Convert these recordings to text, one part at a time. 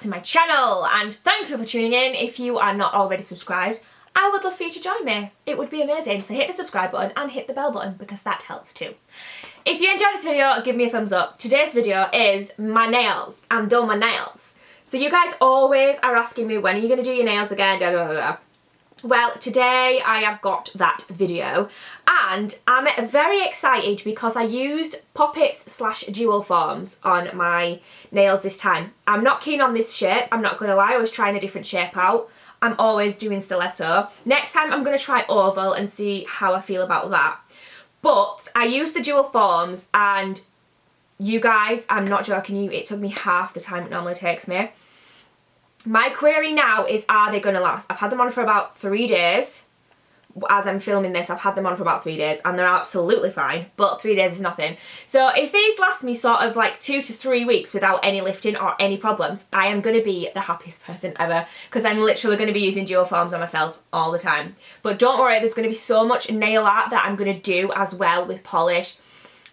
to my channel, and thank you for tuning in. If you are not already subscribed, I would love for you to join me. It would be amazing. So hit the subscribe button and hit the bell button because that helps too. If you enjoyed this video, give me a thumbs up. Today's video is my nails. I'm doing my nails. So you guys always are asking me, when are you going to do your nails again? Blah, blah, blah, blah. Well, today I have got that video and I'm very excited because I used poppets / dual forms on my nails this time. I'm not keen on this shape, I'm not going to lie. I was trying a different shape out. I'm always doing stiletto. Next time I'm going to try oval and see how I feel about that. But I used the dual forms and you guys, I'm not joking you, it took me half the time it normally takes me. My query now is, are they going to last? I've had them on for about 3 days. As I'm filming this, I've had them on for about 3 days and they're absolutely fine, but 3 days is nothing. So if these last me sort of like 2 to 3 weeks without any lifting or any problems, I am going to be the happiest person ever because I'm literally going to be using dual forms on myself all the time. But don't worry, there's going to be so much nail art that I'm going to do as well with polish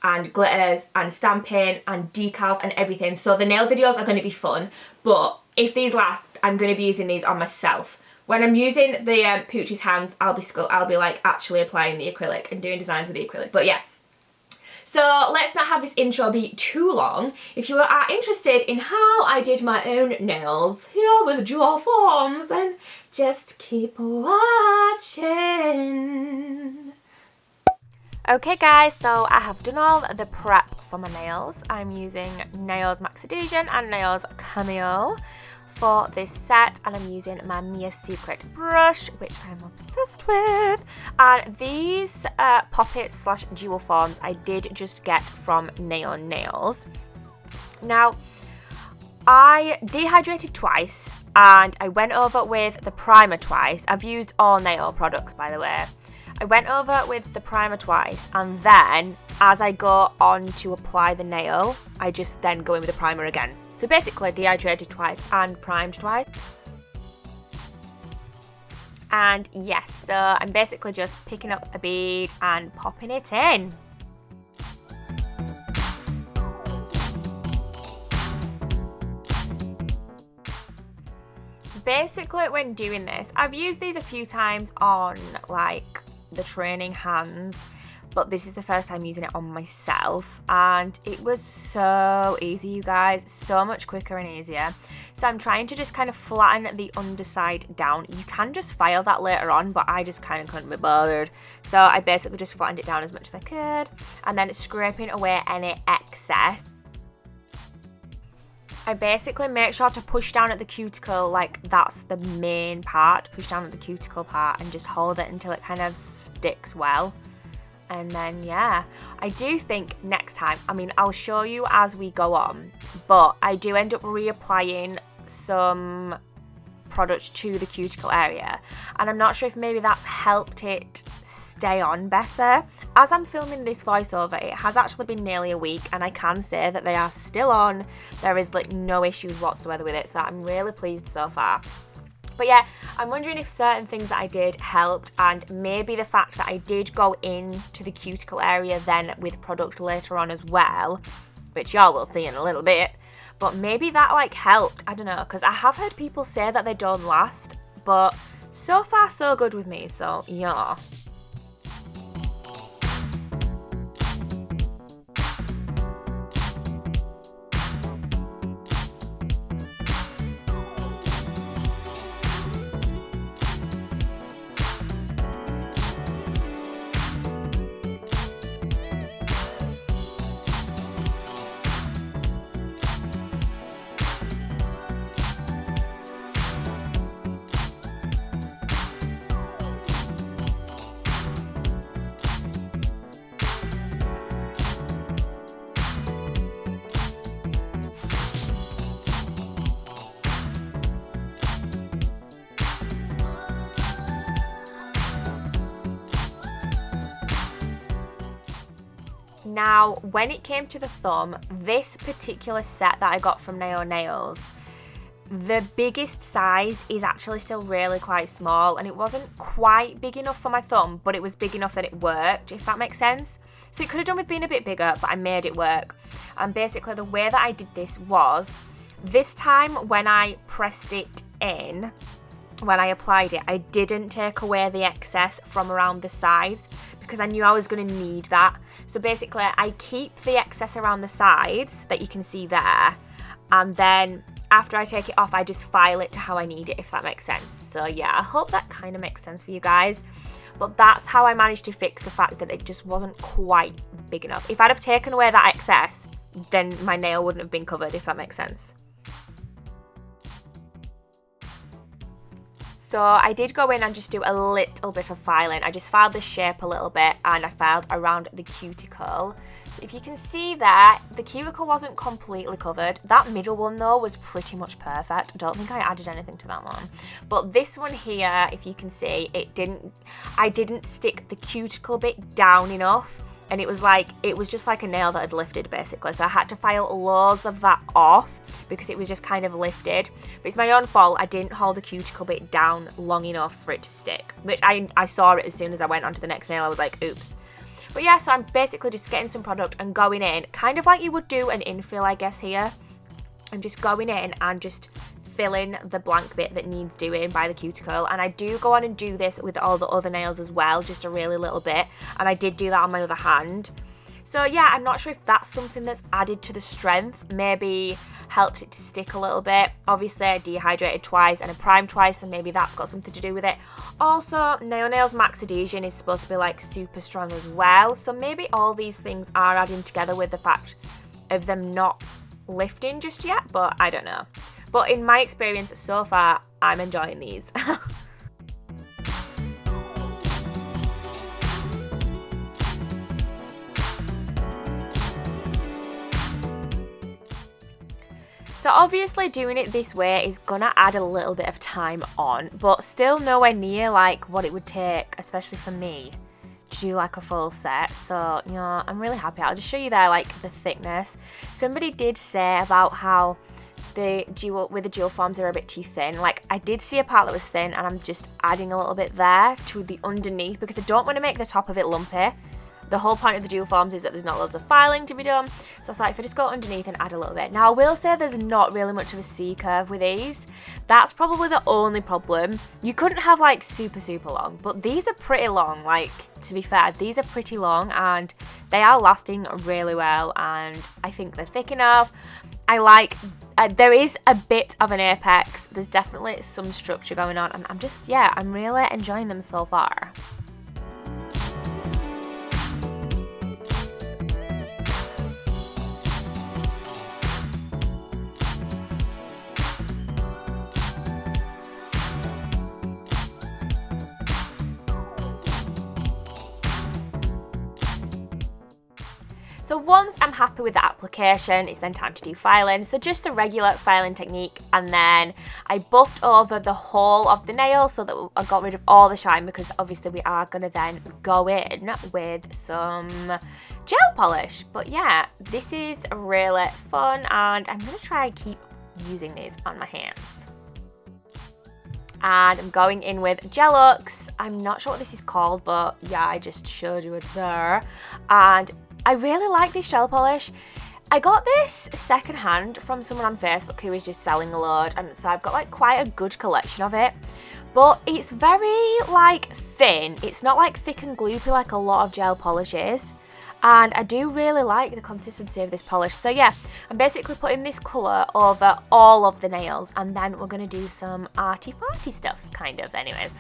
and glitters and stamping and decals and everything. So the nail videos are going to be fun, but if these last, I'm going to be using these on myself. When I'm using the Poochie's hands, I'll be like actually applying the acrylic and doing designs with the acrylic. But yeah. So let's not have this intro be too long. If you are interested in how I did my own nails here with dual forms, then just keep watching. Okay guys, so I have done all the prep for my nails. I'm using Nails Max Adhesion and Nails Cameo for this set, and I'm using my Mia Secret brush, which I'm obsessed with. And these poppets / dual forms I did just get from Nail Nails. Now, I dehydrated twice and I went over with the primer twice. I've used all nail products, by the way. I went over with the primer twice, and then as I go on to apply the nail, I just then go in with the primer again. So basically dehydrated twice and primed twice. And yes, so I'm basically just picking up a bead and popping it in. Basically when doing this, I've used these a few times on like the training hands, but this is the first time using it on myself and it was so easy, you guys, so much quicker and easier. So I'm trying to just kind of flatten the underside down. You can just file that later on, but I just kind of couldn't be bothered, so I basically just flattened it down as much as I could and then scraping away any excess. I basically make sure to push down at the cuticle, like that's the main part, push down at the cuticle part and just hold it until it kind of sticks well. And then yeah, I do think next time, I mean I'll show you as we go on, but I do end up reapplying some product to the cuticle area and I'm not sure if maybe that's helped it stay on better. As I'm filming this voiceover, it has actually been nearly a week and I can say that they are still on. There is like no issues whatsoever with it, so I'm really pleased so far. But yeah, I'm wondering if certain things that I did helped, and maybe the fact that I did go into the cuticle area then with product later on as well, which y'all will see in a little bit, but maybe that like helped, I don't know, because I have heard people say that they don't last, but so far so good with me, so yeah. Now, when it came to the thumb, this particular set that I got from Nail Nails, the biggest size is actually still really quite small, and it wasn't quite big enough for my thumb, but it was big enough that it worked, if that makes sense. So it could have done with being a bit bigger, but I made it work. And basically the way that I did this was This time when I pressed it in, when I applied it, I didn't take away the excess from around the sides because I knew I was going to need that. So basically I keep the excess around the sides that you can see there, and then after I take it off, I just file it to how I need it, if that makes sense. So yeah, I hope that kind of makes sense for you guys. But that's how I managed to fix the fact that it just wasn't quite big enough. If I'd have taken away that excess, then my nail wouldn't have been covered, if that makes sense. So I did go in and just do a little bit of filing. I just filed the shape a little bit and I filed around the cuticle. So if you can see there, the cuticle wasn't completely covered. That middle one though was pretty much perfect. I don't think I added anything to that one. But this one here, if you can see, I didn't stick the cuticle bit down enough. And it was just like a nail that had lifted basically. So I had to file loads of that off because it was just kind of lifted. But it's my own fault. I didn't hold the cuticle bit down long enough for it to stick. Which I saw it as soon as I went onto the next nail. I was like, oops. But yeah, so I'm basically just getting some product and going in, kind of like you would do an infill, I guess, here. I'm just going in and just filling the blank bit that needs doing by the cuticle. And I do go on and do this with all the other nails as well, just a really little bit. And I did do that on my other hand. So yeah, I'm not sure if that's something that's added to the strength, maybe helped it to stick a little bit. Obviously I dehydrated twice and I primed twice, so maybe that's got something to do with it. Also, Nail's max adhesion is supposed to be like super strong as well, so maybe all these things are adding together with the fact of them not lifting just yet, but I don't know. But in my experience so far, I'm enjoying these. So obviously doing it this way is gonna add a little bit of time on, but still nowhere near like what it would take, especially for me, to do like a full set. So, you know, I'm really happy. I'll just show you there like the thickness. Somebody did say about how the dual forms are a bit too thin. Like I did see a part that was thin and I'm just adding a little bit there to the underneath because I don't want to make the top of it lumpy. The whole point of the dual forms is that there's not loads of filing to be done. So I thought if I just go underneath and add a little bit. Now I will say there's not really much of a C-curve with these. That's probably the only problem. You couldn't have like super long, but these are pretty long. Like, to be fair, these are pretty long and they are lasting really well, and I think they're thick enough. I like, there is a bit of an apex. There's definitely some structure going on, and I'm really enjoying them so far. So once I'm happy with the application, it's then time to do filing. So just the regular filing technique, and then I buffed over the whole of the nail so that I got rid of all the shine, because obviously we are going to then go in with some gel polish. But yeah, this is really fun and I'm going to try and keep using these on my hands. And I'm going in with Gelux. I'm not sure what this is called, but yeah, I just showed you it there. And I really like this gel polish. I got this secondhand from someone on Facebook who was just selling a load, and so I've got like quite a good collection of it. But it's very like thin. It's not like thick and gloopy like a lot of gel polishes. And I do really like the consistency of this polish. So yeah, I'm basically putting this colour over all of the nails, and then we're going to do some arty-farty stuff, kind of, anyways.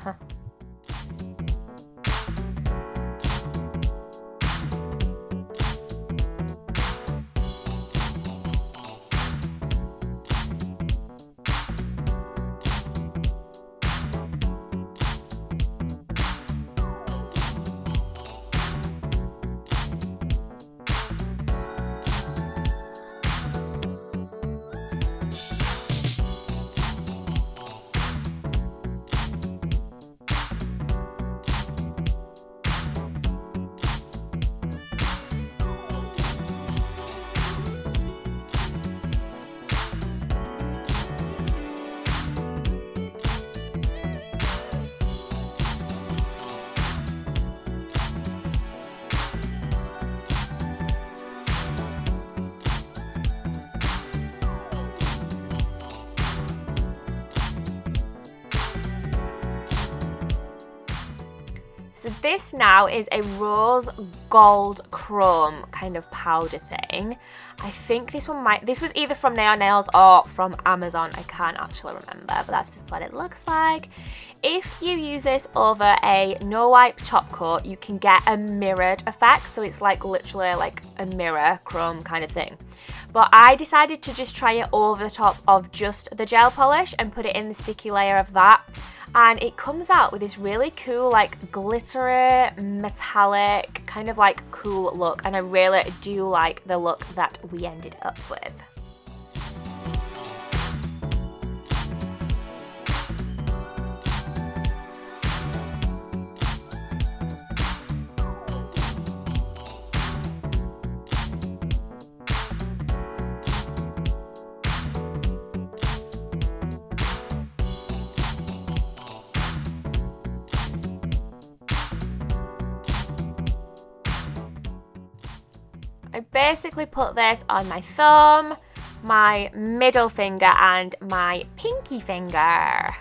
So this now is a rose gold chrome kind of powder thing. I think this was either from Naio Nails or from Amazon. I can't actually remember, but that's just what it looks like. If you use this over a no wipe top coat, you can get a mirrored effect. So it's like literally like a mirror chrome kind of thing. But I decided to just try it over the top of just the gel polish and put it in the sticky layer of that. And it comes out with this really cool, like glittery, metallic, kind of like cool look. And I really do like the look that we ended up with. I basically put this on my thumb, my middle finger and my pinky finger.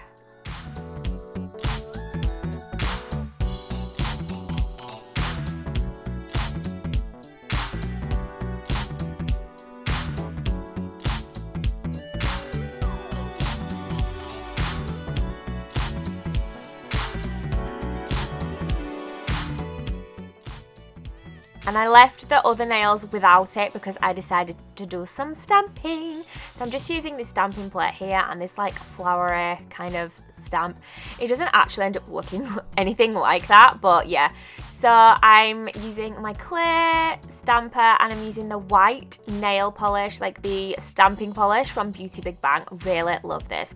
And I left the other nails without it because I decided to do some stamping. So I'm just using this stamping plate here and this like flowery kind of stamp. It doesn't actually end up looking anything like that, but yeah. So I'm using my clear stamper and I'm using the white nail polish, like the stamping polish from Beauty Big Bang. Really love this.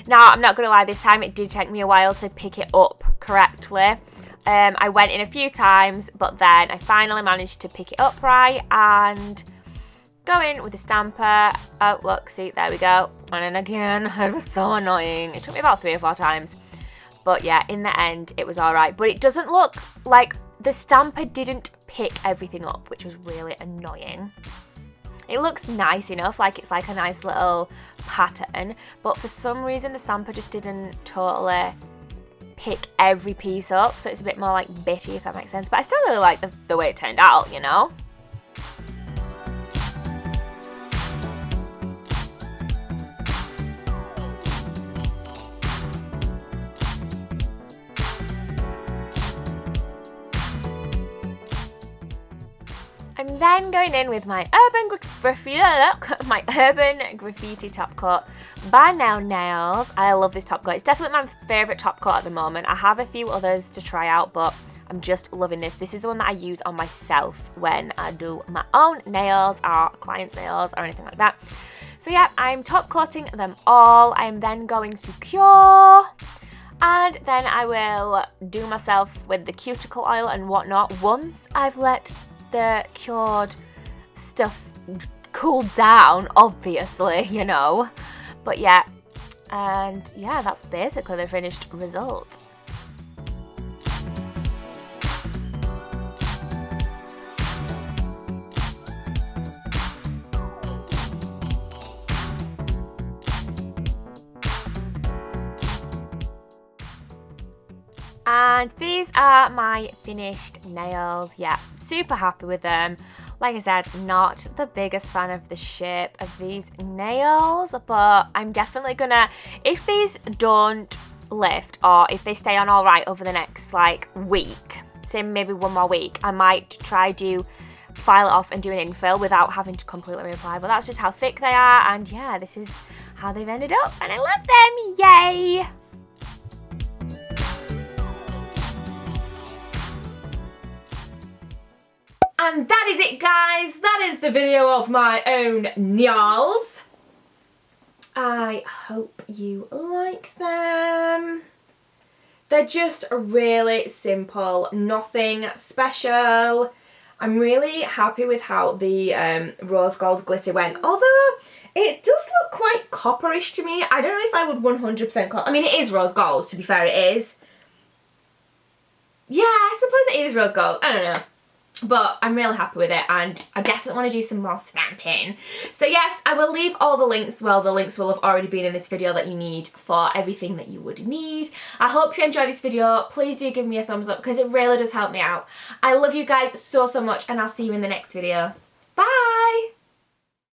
Now, I'm not gonna lie, this time it did take me a while to pick it up correctly. I went in a few times, but then I finally managed to pick it up right and go in with the stamper. Oh, look, see, there we go. And again, it was so annoying. It took me about 3 or 4 times. But yeah, in the end, it was all right. But it doesn't look like the stamper didn't pick everything up, which was really annoying. It looks nice enough, like it's like a nice little pattern. But for some reason, the stamper just didn't totally pick every piece up, so it's a bit more like bitty, if that makes sense. But I still really like the way it turned out, you know? I'm then going in with my urban graffiti top coat by Naio Nails. I love this top coat. It's definitely my favourite top coat at the moment. I have a few others to try out, but I'm just loving this. This is the one that I use on myself when I do my own nails or clients' nails or anything like that. So yeah, I'm top coating them all. I'm then going to cure. And then I will do myself with the cuticle oil and whatnot once I've let the cured stuff cool down, obviously, you know. But yeah, and yeah, that's basically the finished result. And these are my finished nails. Yeah, super happy with them. Like I said, not the biggest fan of the shape of these nails, but I'm definitely gonna, if these don't lift or if they stay on all right over the next like week, say maybe 1 more week, I might try to file it off and do an infill without having to completely reapply. But that's just how thick they are, and yeah, this is how they've ended up, and I love them. Yay! And that is it, guys. That is the video of my own nails. I hope you like them. They're just really simple, nothing special. I'm really happy with how the rose gold glitter went, although it does look quite copperish to me. I don't know if I would 100% call, I mean, it is rose gold, to be fair, it is. Yeah, I suppose it is rose gold. I don't know. But I'm really happy with it, and I definitely want to do some more stamping. So yes, I will leave all the links, well, the links will have already been in this video that you need for everything that you would need. I hope you enjoyed this video. Please do give me a thumbs up because it really does help me out. I love you guys so, so much, and I'll see you in the next video. Bye!